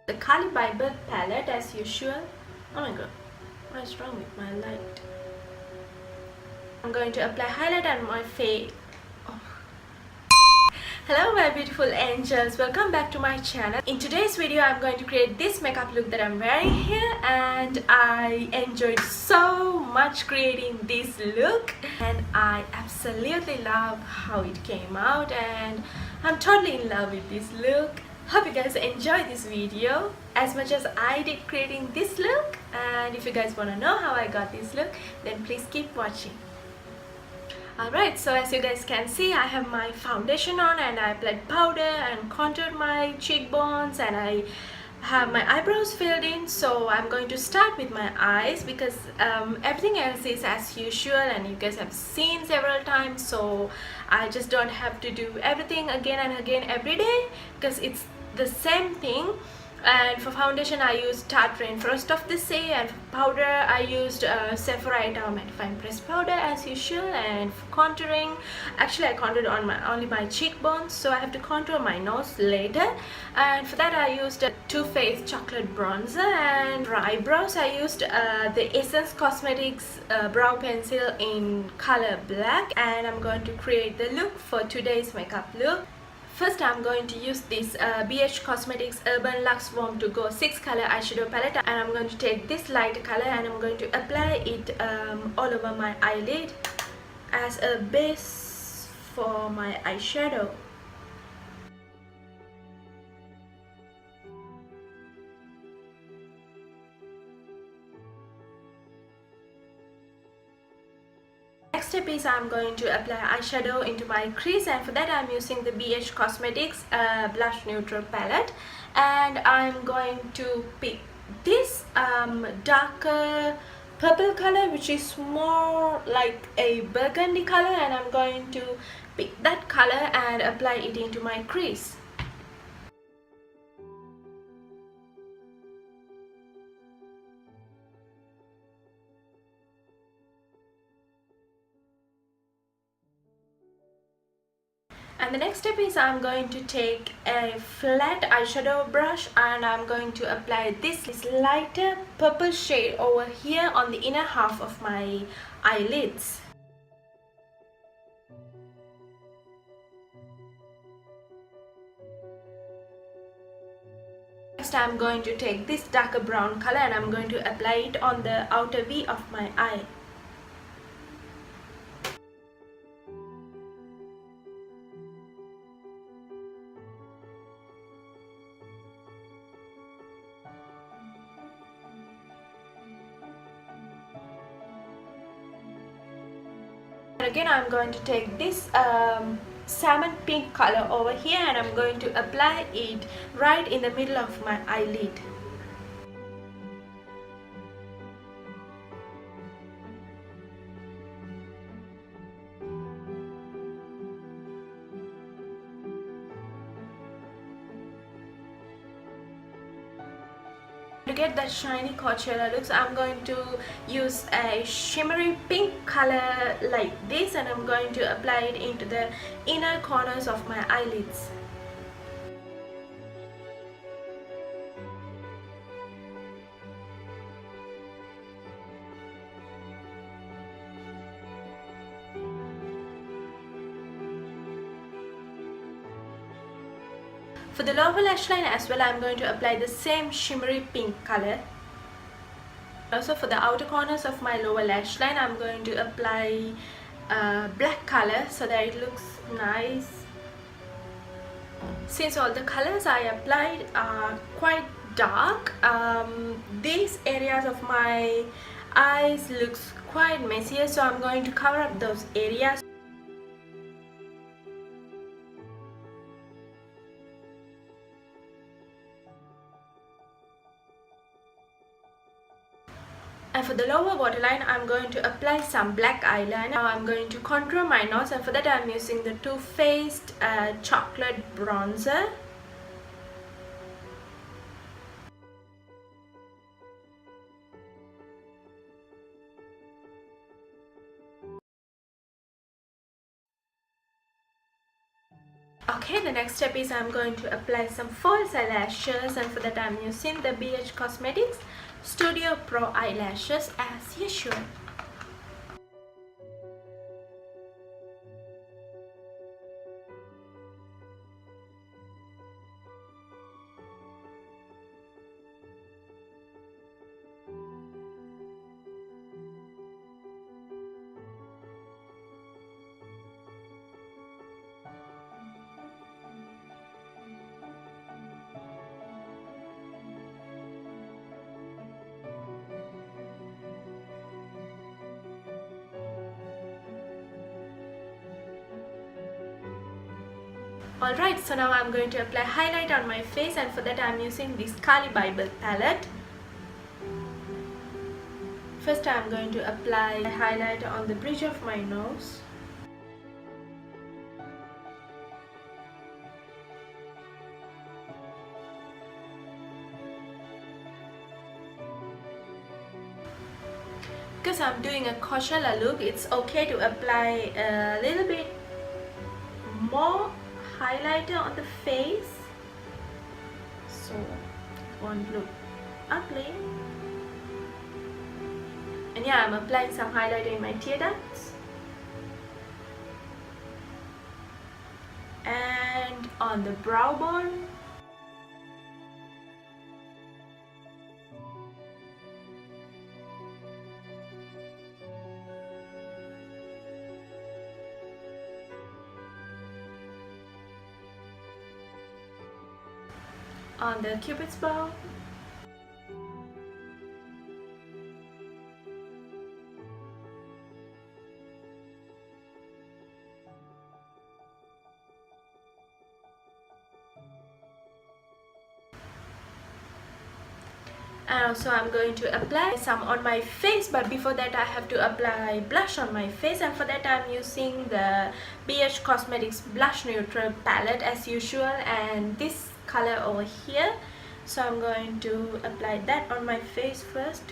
The Kali Bible palette as usual. Oh my god, what's wrong with my light? I'm going to apply highlight on my face. Oh. Hello my beautiful angels, welcome back to my channel. In today's video I'm going to create this makeup look that I'm wearing here, and I enjoyed so much creating this look and I absolutely love how it came out, and I'm totally in love with this look. Hope you guys enjoy this video as much as I did creating this look, and if you guys want to know how I got this look, then please keep watching. Alright, so as you guys can see, I have my foundation on and I applied powder and contoured my cheekbones, and I have my eyebrows filled in. So I'm going to start with my eyes because everything else is as usual and you guys have seen several times, so I just don't have to do everything again and again every day because it's the same thing. And for foundation I used Tarte Rainforest of the Sea, and for powder I used Sephora Mattifying Pressed Powder as usual. And for contouring, actually I contoured on only my cheekbones, so I have to contour my nose later, and for that I used a Too Faced Chocolate Bronzer. And for eyebrows I used the Essence Cosmetics brow pencil in color black, and I'm going to create the look for today's makeup look. First I'm going to use this BH Cosmetics Urban Luxe Warm to Go 6 color eyeshadow palette, and I'm going to take this light color and I'm going to apply it all over my eyelid as a base for my eyeshadow. Next step is I'm going to apply eyeshadow into my crease, and for that I'm using the BH Cosmetics Blush Neutral palette, and I'm going to pick this darker purple color which is more like a burgundy color, and I'm going to pick that color and apply it into my crease. And the next step is I'm going to take a flat eyeshadow brush and I'm going to apply this lighter purple shade over here on the inner half of my eyelids. Next I'm going to take this darker brown color and I'm going to apply it on the outer V of my eye. Again I'm going to take this salmon pink color over here and I'm going to apply it right in the middle of my eyelid. To get that shiny Coachella looks, I'm going to use a shimmery pink color like this, and I'm going to apply it into the inner corners of my eyelids. For the lower lash line as well, I'm going to apply the same shimmery pink color. Also for the outer corners of my lower lash line, I'm going to apply black color so that it looks nice. Since all the colors I applied are quite dark, these areas of my eyes looks quite messier, so I'm going to cover up those areas. And for the lower waterline, I'm going to apply some black eyeliner. Now I'm going to contour my nose, and for that I'm using the Too Faced Chocolate Bronzer. Okay, Okay, the next step is I'm going to apply some false eyelashes, and for that I'm using the BH Cosmetics Studio Pro eyelashes as usual. Alright, so now I'm going to apply highlight on my face, and for that I'm using this Kali Bible palette. First I'm going to apply highlight on the bridge of my nose. Because I'm doing a Coachella look, it's okay to apply a little bit more highlighter on the face so it won't look ugly. And yeah, I'm applying some highlighter in my tear ducts and on the brow bone. On the cupid's bow. And also I'm going to apply some on my face, but before that I have to apply blush on my face, and for that I'm using the BH Cosmetics Blush Neutral palette as usual, and this color over here. So I'm going to apply that on my face first.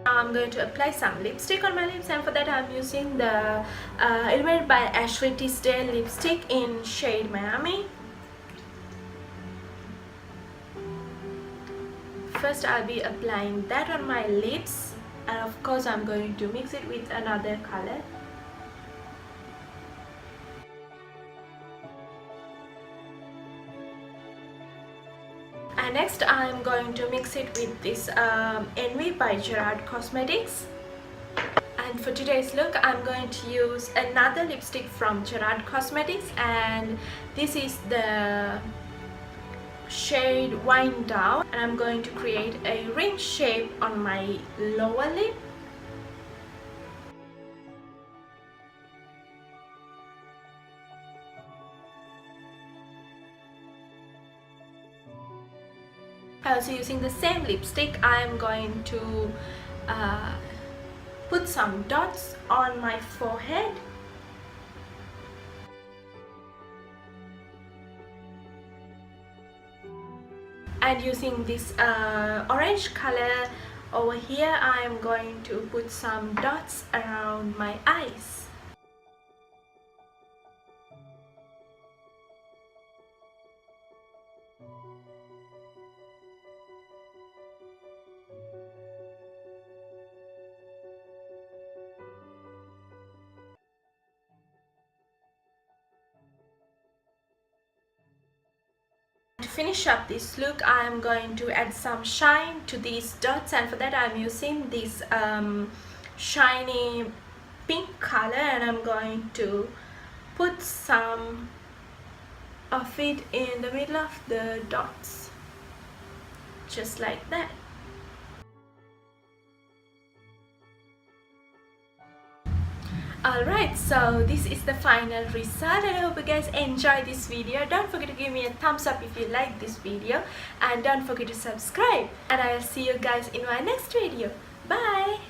Now I'm going to apply some lipstick on my lips, and for that I'm using the Illuminated by Ashley Tisdale lipstick in shade Miami. First I'll be applying that on my lips, and of course I'm going to mix it with another color. And next I'm going to mix it with this Envy by Gerard Cosmetics. And for today's look I'm going to use another lipstick from Gerard Cosmetics, and this is the shade Wind Down, and I'm going to create a ring shape on my lower lip. Also using the same lipstick, I am going to put some dots on my forehead. And using this orange color over here, I am going to put some dots around my eyes. To finish up this look, I am going to add some shine to these dots, and for that I am using this shiny pink color, and I'm going to put some of it in the middle of the dots, just like that. Alright, so this is the final result. I hope you guys enjoyed this video. Don't forget to give me a thumbs up if you like this video, and don't forget to subscribe, and I will see you guys in my next video. Bye.